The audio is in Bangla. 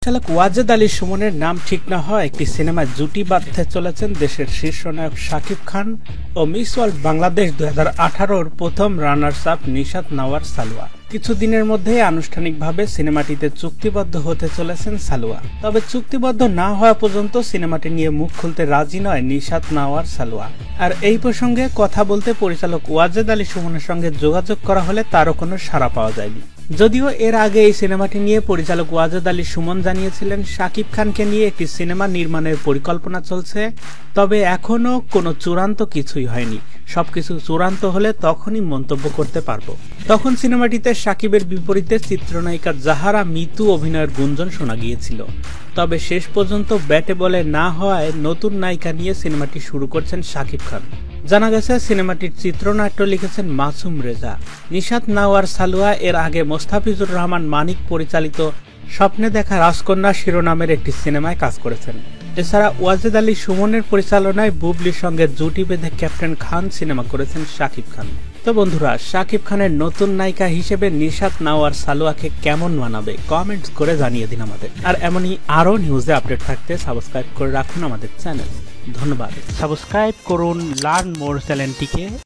পরিচালক ওয়াজেদ আলী সুমনের নাম ঠিক না হওয়া একটি সিনেমায় জুটি বাঁধতে চলেছেন দেশের শীর্ষ নায়ক শাকিব খান ও মিস ওয়ার্ল্ড বাংলাদেশ 2018-র প্রথম রানার্স আপ নিশাত নাওয়ার সালোয়া। কিছুদিনের মধ্যেই আনুষ্ঠানিকভাবে সিনেমাটিতে চুক্তিবদ্ধ হতে চলেছেন সালোয়া। তবে চুক্তিবদ্ধ না হওয়া পর্যন্ত সিনেমাটি নিয়ে মুখ খুলতে রাজি নয় নিশাত নাওয়ার সালোয়া। আর এই প্রসঙ্গে কথা বলতে পরিচালক ওয়াজেদ আলী সুমনের সঙ্গে যোগাযোগ করা হলে তারও কোনো সাড়া পাওয়া যায়নি। যদিও এর আগে এই সিনেমাটি নিয়ে পরিচালক ওয়াজেদ আলী সুমন জানিয়েছিলেন শাকিব খানকে নিয়ে একটি সিনেমা নির্মাণের পরিকল্পনা চলছে, তবে এখনো কোনো চূড়ান্ত কিছুই হয়নি। সবকিছু চূড়ান্ত হলে তখনই মন্তব্য করতে পারবো। তখন সিনেমাটিতে শাকিবের বিপরীতে চিত্রনায়িকা জাহারা মিতু অভিনয়ের গুঞ্জন শোনা গিয়েছিল। তবে শেষ পর্যন্ত ব্যাটে বলে না হওয়ায় নতুন নায়িকা নিয়ে সিনেমাটি শুরু করছেন শাকিব খান। জানা গেছে সিনেমাটির চিত্রনাট্য লিখেছেন মাসুম রেজা। নিশাত নাওয়ার সালোয়া এর আগে মোস্তাফিজুর রহমান মানিক পরিচালিত স্বপ্নে দেখা রাজকন্যা শিরোনামের একটি সিনেমায় কাজ করেছেন। এছাড়া ওয়াজেদ আলী সুমনের পরিচালনায় বুবলির সঙ্গে জুটি বেঁধে ক্যাপ্টেন খান সিনেমা করেছেন শাকিব খান। তো বন্ধুরা, শাকিব খানের নতুন নায়িকা হিসেবে নিশাত নাওয়ার সালোয়াকে কেমন মানাবে কমেন্টস করে জানিয়ে দিন আমাদের। আর এমনই আরো নিউজে আপডেট থাকতে সাবস্ক্রাইব করে রাখুন আমাদের চ্যানেল। ধন্যবাদ। সাবস্ক্রাইব করুন লার্ন মোর চ্যানেলটিকে।